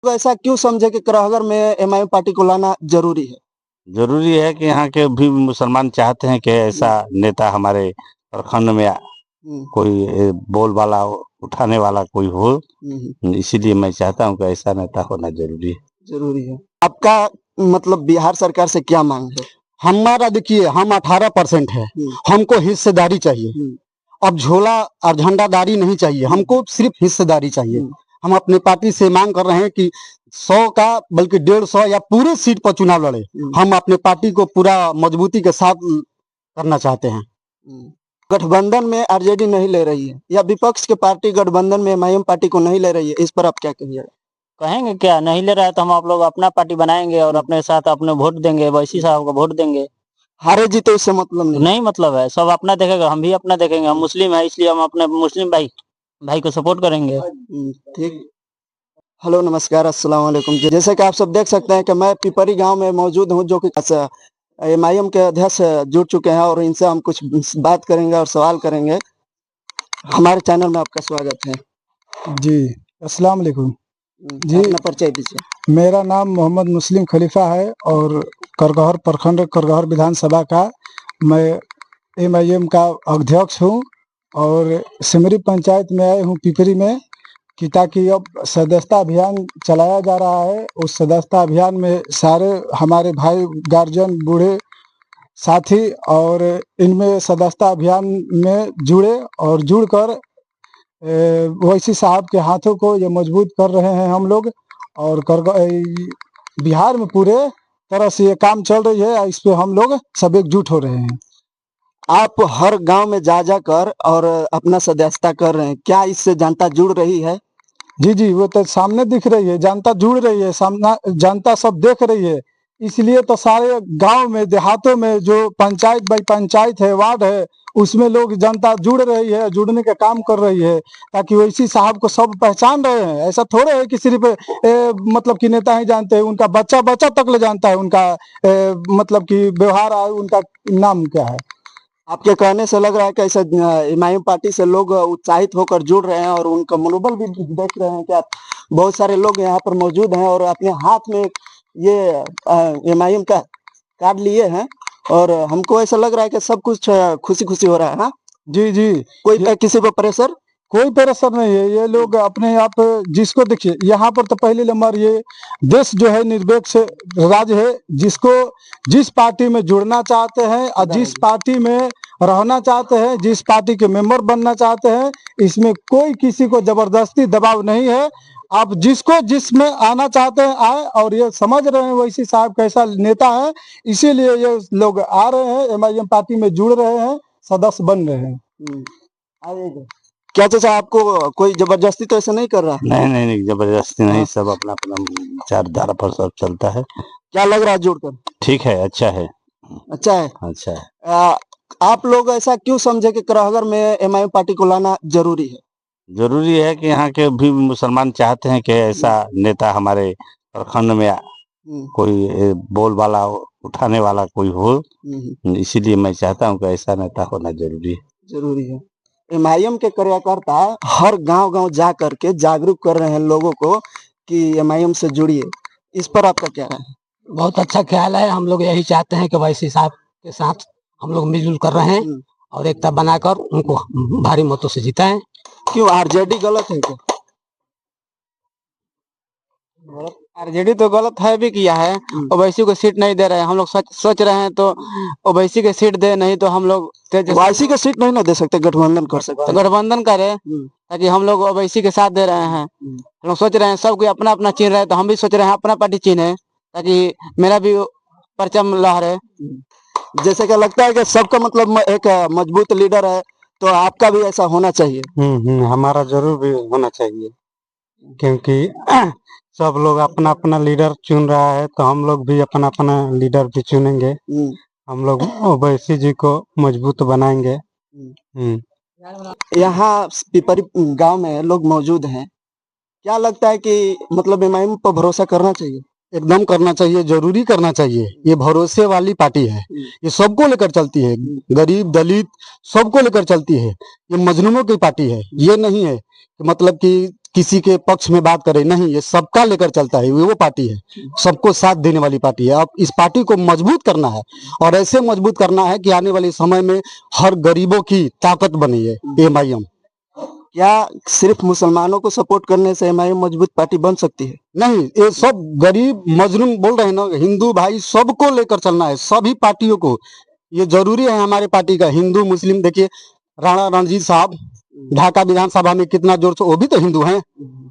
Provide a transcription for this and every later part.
तो ऐसा क्यों समझे कि करहगर में एमआईएम पार्टी को लाना जरूरी है? जरूरी है कि यहाँ के भी मुसलमान चाहते हैं कि ऐसा नेता हमारे प्रखंड में कोई बोल वाला उठाने वाला कोई हो। इसीलिए मैं चाहता हूँ कि ऐसा नेता होना जरूरी है। आपका मतलब बिहार सरकार से क्या मांग है? हमारा देखिए, हम 18% है, हमको हिस्सेदारी चाहिए। अब झोला और झंडादारी नहीं चाहिए, हमको सिर्फ हिस्सेदारी चाहिए। हम अपने पार्टी से मांग कर रहे हैं कि 100 का बल्कि 150 या पूरे सीट पर चुनाव लड़े। हम अपने पार्टी को पूरा मजबूती के साथ करना चाहते हैं। गठबंधन में आरजेडी नहीं ले रही है या विपक्ष की पार्टी गठबंधन में एमआईएम पार्टी को नहीं ले रही है, इस पर आप क्या कहिएगा? कहेंगे क्या, नहीं ले रहा है तो हम आप लोग अपना पार्टी बनाएंगे और अपने साथ अपने वोट देंगे, वैसी साहब को वोट देंगे। हारे जीते उससे मतलब नहीं मतलब है, सब अपना देखेगा, हम भी अपना देखेंगे। हम मुस्लिम है इसलिए हम अपने मुस्लिम भाई को सपोर्ट करेंगे। ठीक। हेलो नमस्कार, अस्सलाम वालेकुम। जैसे कि आप सब देख सकते हैं कि मैं पिपरी गांव में मौजूद हूं, जो कि एमआईएम के अध्यक्ष जुड़ चुके हैं और इनसे हम कुछ बात करेंगे और सवाल करेंगे। हमारे चैनल में आपका स्वागत है जी। अस्सलाम वालेकुम जी। अपना परिचय दीजिए। मेरा नाम मोहम्मद मुस्लिम खलीफा है और करगहर प्रखंड करगहर विधानसभा का मैं एमआईएम का अध्यक्ष हूं और सिमरी पंचायत में आए हूं पिपरी में कि ताकि अब सदस्यता अभियान चलाया जा रहा है। उस सदस्यता अभियान में सारे हमारे भाई गार्जियन बूढ़े साथी और इनमें सदस्यता अभियान में जुड़े और जुड़कर वैसी साहब के हाथों को ये मजबूत कर रहे हैं हम लोग। और बिहार में पूरे तरह से ये काम चल रही है, इस पे हम लोग सब एकजुट हो रहे हैं। आप हर गांव में जा कर और अपना सदस्यता कर रहे हैं, क्या इससे जनता जुड़ रही है? जी, वो तो सामने दिख रही है, जनता जुड़ रही है, सामना जनता सब देख रही है। इसलिए तो सारे गांव में देहातों में जो पंचायत बाई पंचायत है, वार्ड है, उसमें लोग जनता जुड़ रही है, जुड़ने का काम कर रही है ताकि वैसी साहब को सब पहचान रहे हैं। ऐसा थोड़े है कि सिर्फ मतलब कि नेता ही जानते हैं, उनका बच्चा तक ले जानता है उनका मतलब कि व्यवहार, उनका नाम क्या है। आपके कहने से लग रहा है कि ऐसा एमआईएम पार्टी से लोग उत्साहित होकर जुड़ रहे हैं और उनका मनोबल भी देख रहे हैं कि आप बहुत सारे लोग यहाँ पर मौजूद हैं और अपने हाथ में ये एमआईएम का कार्ड लिए हैं और हमको ऐसा लग रहा है कि सब कुछ खुशी हो रहा है। हाँ जी। कोई किसी पर प्रेशर, कोई प्रेशर नहीं है। ये लोग अपने आप जिसको देखिए, यहाँ पर तो पहले नंबर ये देश जो है निरपेक्ष राज्य है, जिसको जिस पार्टी में जुड़ना चाहते हैं और जिस पार्टी में रहना चाहते हैं, जिस पार्टी के मेंबर बनना चाहते हैं, इसमें कोई किसी को जबरदस्ती दबाव नहीं है। आप जिसको जिसमें आना चाहते हैं आए, और ये समझ रहे हैं वैसी साहब कैसा नेता है, इसीलिए ये लोग आ रहे हैं, एमआईएम पार्टी में जुड़ रहे हैं, सदस्य बन रहे हैं। क्या चाचा आपको कोई जबरदस्ती तो ऐसा नहीं कर रहा? नहीं, जबरदस्ती नहीं, सब अपना अपना विचारधारा पर सब चलता है। क्या लग रहा है जुड़कर? ठीक है, अच्छा है। अच्छा है। आप लोग ऐसा क्यों समझे कि करहगर में एमआईएम पार्टी को लाना जरूरी है? जरूरी है कि यहाँ के भी मुसलमान चाहते हैं कि ऐसा नेता हमारे प्रखंड में कोई बोल वाला उठाने वाला कोई हो। इसीलिए मैं चाहता हूँ कि ऐसा नेता होना जरूरी है। एमआईएम के कार्यकर्ता हर गांव जा करके जागरूक कर रहे हैं लोगों को कि एमआईएम से जुड़िए, इस पर आपका क्या राय है? बहुत अच्छा ख्याल है। हम लोग यही चाहते हैं कि वैसी साहब के साथ हम लोग मिलजुल कर रहे हैं और एकता बनाकर उनको भारी मतों से जिताएं। क्यों आरजेडी गलत है क्या? आरजेडी तो गलत है भी किया है, ओवैसी को सीट नहीं दे रहे हैं। हम लोग सोच रहे हैं तो ओवैसी के सीट दे, नहीं तो हम लोग ओवैसी के सीट नहीं ना दे सकते, गठबंधन कर सकते। तो गठबंधन करे ताकि हम लोग ओवैसी के साथ दे रहे हैं। हम लोग सोच रहे हैं सब कोई अपना अपना चीन रहे है, तो हम भी सोच रहे हैं अपना पार्टी चीने ताकि मेरा भी परचम लहरे। जैसे कि लगता है कि सबका मतलब एक मजबूत लीडर है, तो आपका भी ऐसा होना चाहिए। हमारा जरूर भी होना चाहिए, क्योंकि सब लोग अपना अपना लीडर चुन रहा है, तो हम लोग भी अपना अपना लीडर भी चुनेंगे। हम लोग ओवैसी जी को मजबूत बनाएंगे। यहाँ पिपरी गांव में लोग मौजूद हैं, क्या लगता है कि मतलब एमआईएम पर भरोसा करना चाहिए? एकदम करना चाहिए, जरूरी करना चाहिए। ये भरोसे वाली पार्टी है, ये सबको लेकर चलती है, गरीब दलित सबको लेकर चलती है। ये मजलूमों की पार्टी है, ये नहीं है मतलब कि किसी के पक्ष में बात करे, नहीं, ये सबका लेकर चलता है। वो पार्टी है, सबको साथ देने वाली पार्टी है। अब इस पार्टी को मजबूत करना है और ऐसे मजबूत करना है कि आने वाले समय में हर गरीबों की ताकत बनी है एमआईएम। क्या सिर्फ मुसलमानों को सपोर्ट करने से एमआईएम मजबूत पार्टी बन सकती है? नहीं, ये सब गरीब मजलूम बोल रहे हैं ना, हिंदू भाई सबको लेकर चलना है, सभी पार्टियों को। ये जरूरी है हमारे पार्टी का, हिंदू मुस्लिम। देखिए राणा रणजीत साहब ढाका विधानसभा में कितना जोर से, वो भी तो हिंदू हैं,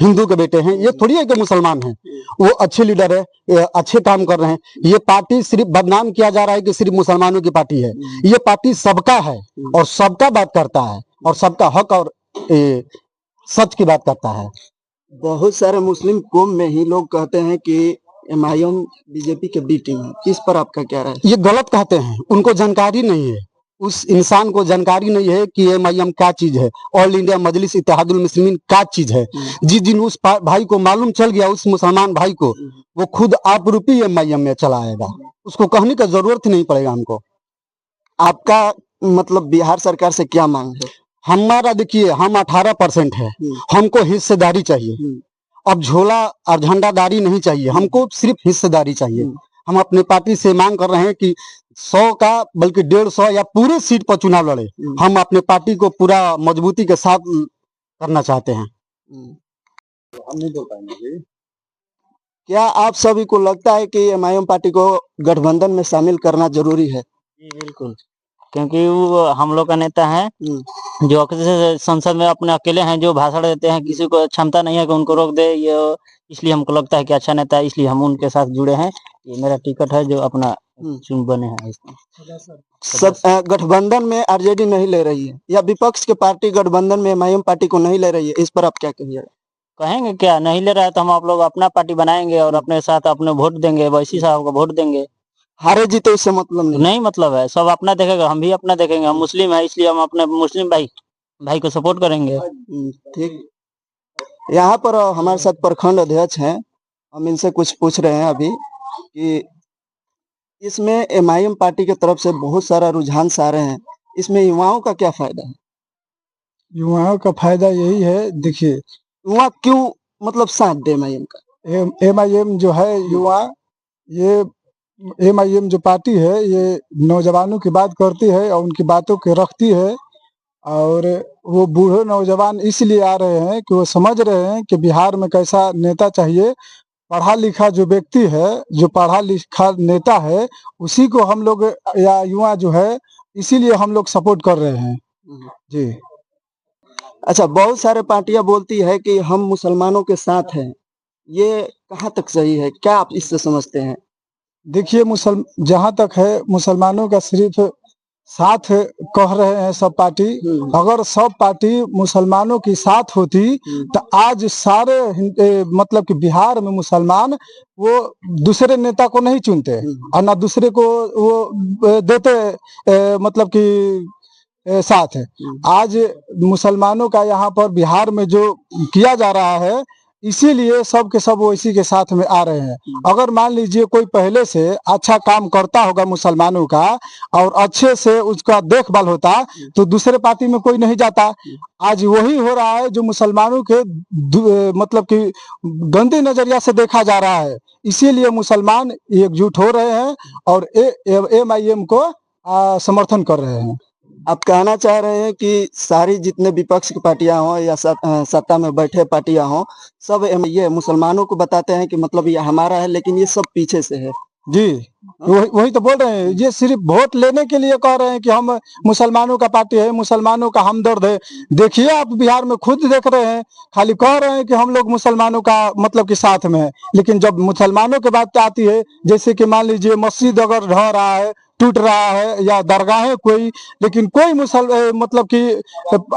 हिंदू के बेटे हैं। ये थोड़ी है कि मुसलमान हैं। वो अच्छे लीडर है, ये अच्छे काम कर रहे हैं। ये पार्टी सिर्फ बदनाम किया जा रहा है कि सिर्फ मुसलमानों की पार्टी है। ये पार्टी सबका है और सबका बात करता है और सबका हक और सच की बात करता है। बहुत सारे मुस्लिम कौम में ही लोग कहते हैं कि एमआईएम बीजेपी के बी टीम है। इस पर आपका क्या राय है? ये गलत कहते हैं, उनको जानकारी नहीं है। उस इंसान को जानकारी नहीं है कि एमआईएम क्या चीज है, ऑल इंडिया मजलिस इत्तेहादुल मुस्लिमीन क्या चीज है। जिस दिन उस भाई को मालूम चल गया, उस मुसलमान भाई को, वो खुद आप रूपी एमआईएम में चला आएगा। उसको कहने का जरूरत ही नहीं पड़ेगा हमको। आपका मतलब बिहार सरकार से क्या मांग है? हमारा देखिए, हम 18% है, हमको हिस्सेदारी चाहिए। अब झोला और झंडादारी नहीं चाहिए, हमको सिर्फ हिस्सेदारी चाहिए। हम अपने पार्टी से मांग कर रहे हैं कि 100 का बल्कि 150 या पूरे सीट पर चुनाव लड़े। हम अपने पार्टी को पूरा मजबूती के साथ करना चाहते हैं। क्या आप सभी को लगता है कि एमआईएम पार्टी को गठबंधन में शामिल करना जरूरी है? जी बिल्कुल, क्योंकि वो हम लोग का नेता है जो अक्सर संसद में अपने अकेले हैं, जो भाषण देते हैं, किसी को क्षमता नहीं है कि उनको रोक दे। ये इसलिए हमको लगता है कि अच्छा नेता है, इसलिए हम उनके साथ जुड़े हैं। ये मेरा टिकट है जो अपना चुन बने हैं इसमें। गठबंधन में आरजेडी नहीं ले रही है या विपक्ष की पार्टी गठबंधन में एमआईएम पार्टी को नहीं ले रही है, इस पर आप क्या कहिएगा? कहेंगे क्या, नहीं ले रहा है तो हम आप लोग अपना पार्टी बनाएंगे और अपने साथ अपने वोट देंगे, वैसी साहब को वोट देंगे। हारे जीते इससे मतलब नहीं मतलब है, सब अपना देखेगा, हम भी अपना देखेंगे। हम मुस्लिम है इसलिए हम अपने मुस्लिम भाई को सपोर्ट करेंगे। ठीक। यहाँ पर हमारे साथ प्रखंड अध्यक्ष हैं, हम इनसे कुछ पूछ रहे हैं अभी कि इसमें एमआईएम पार्टी की तरफ से बहुत सारा रुझान आ रहे हैं, इसमें युवाओं का क्या फायदा है? युवाओं का फायदा यही है, देखिए युवा क्यों मतलब साथ दे एमआईएम का? एमआईएम जो है युवा, ये एमआईएम जो पार्टी है ये नौजवानों की बात करती है और उनकी बातों के रखती है। और वो बूढ़े नौजवान इसलिए आ रहे हैं कि वो समझ रहे हैं कि बिहार में कैसा नेता चाहिए। पढ़ा लिखा जो व्यक्ति है, जो पढ़ा लिखा नेता है, उसी को हम लोग या युवा जो है, इसीलिए हम लोग सपोर्ट कर रहे हैं जी। अच्छा, बहुत सारे पार्टियां बोलती है कि हम मुसलमानों के साथ हैं, ये कहाँ तक सही है? क्या आप इससे समझते हैं? देखिए जहाँ तक है मुसलमानों का सिर्फ साथ कह रहे हैं सब पार्टी। अगर सब पार्टी मुसलमानों की साथ होती तो आज सारे मतलब कि बिहार में मुसलमान वो दूसरे नेता को नहीं चुनते और ना दूसरे को वो देते मतलब कि साथ है। आज मुसलमानों का यहाँ पर बिहार में जो किया जा रहा है, इसीलिए सब के सब वो इसी के साथ में आ रहे हैं। अगर मान लीजिए कोई पहले से अच्छा काम करता होगा मुसलमानों का और अच्छे से उसका देखभाल होता तो दूसरे पार्टी में कोई नहीं जाता। आज वही हो रहा है जो मुसलमानों के मतलब कि गंदे नजरिया से देखा जा रहा है। इसीलिए मुसलमान एकजुट हो रहे हैं और एमआईएम को समर्थन कर रहे हैं। आप कहना चाह रहे हैं कि सारी जितने विपक्ष की पार्टियां हों या सत्ता में बैठे पार्टियां हों, सब ये मुसलमानों को बताते हैं कि मतलब ये हमारा है, लेकिन ये सब पीछे से है। जी, वही तो बोल रहे हैं। ये सिर्फ वोट लेने के लिए कह रहे हैं कि हम मुसलमानों का पार्टी है, मुसलमानों का हमदर्द है। देखिए आप बिहार में खुद देख रहे हैं, खाली कह रहे हैं कि हम लोग मुसलमानों का मतलब के साथ में है, लेकिन जब मुसलमानों की बात आती है, जैसे कि मान लीजिए मस्जिद अगर ढह रहा है, टूट रहा है या दरगाहें कोई, लेकिन कोई मतलब कि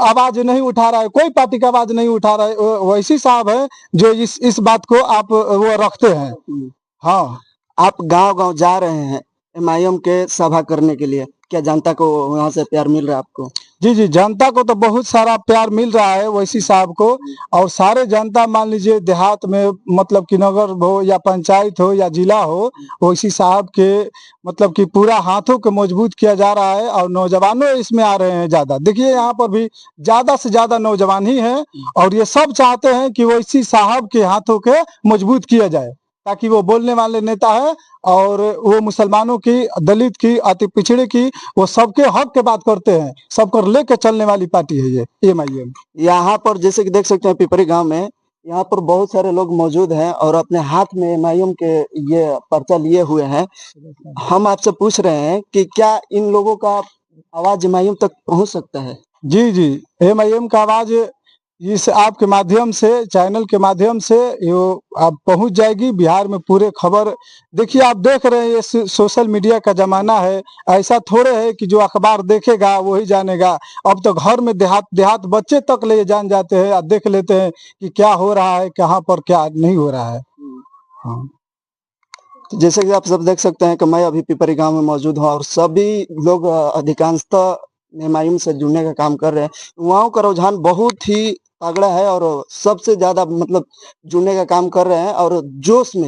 आवाज नहीं उठा रहा है, कोई पार्टी का आवाज नहीं उठा रहा है। वैसी साहब है जो इस बात को आप वो रखते हैं। हाँ, आप गांव-गांव जा रहे हैं, एमआईएम के सभा करने के लिए? क्या जनता को वहाँ से प्यार मिल रहा है आपको? जी, जी, जनता को तो बहुत सारा प्यार मिल रहा है ओवैसी साहब को, और सारे जनता मान लीजिए देहात में मतलब कि नगर हो या पंचायत हो या जिला हो, ओवैसी साहब के मतलब कि पूरा हाथों को मजबूत किया जा रहा है, और नौजवानों इसमें आ रहे हैं ज़्यादा। देखिए यहाँ पर भी ज़्यादा से ज़्यादा नौजवान ही हैं, और ये सब चाहते हैं कि ओवैसी साहब के हाथों के मजबूत किया जाए, ताकि वो बोलने वाले नेता है, और वो मुसलमानों की, दलित की, अति पिछड़े की, वो सबके हक के बात करते हैं, सबको लेके चलने वाली पार्टी है ये एमआईएम। यहाँ पर जैसे कि देख सकते हैं पिपरी गांव में यहाँ पर बहुत सारे लोग मौजूद हैं और अपने हाथ में एमआईएम के ये पर्चा लिए हुए हैं। हम आपसे पूछ रहे हैं कि क्या इन लोगों का आवाज एमआईएम तक पहुंच सकता है? जी, जी, एमआईएम का आवाज इस आपके माध्यम से, चैनल के माध्यम से यो आप पहुंच जाएगी बिहार में पूरे खबर। देखिए आप देख रहे हैं ये सोशल मीडिया का जमाना है, ऐसा थोड़े है कि जो अखबार देखेगा वही जानेगा। अब तो घर में देहात बच्चे तक ले जान जाते हैं और देख लेते हैं कि क्या हो रहा है, कहाँ पर क्या नहीं हो रहा है। हाँ। जैसे कि आप सब देख सकते हैं कि मैं अभी पिपरी गांव में मौजूद हूँ और सभी लोग अधिकांशतः एमआईएम से जुड़ने का काम कर रहे हैं। युवाओं का रुझान बहुत ही तगड़ा है और सबसे ज्यादा मतलब जुड़ने का काम कर रहे हैं और जोश में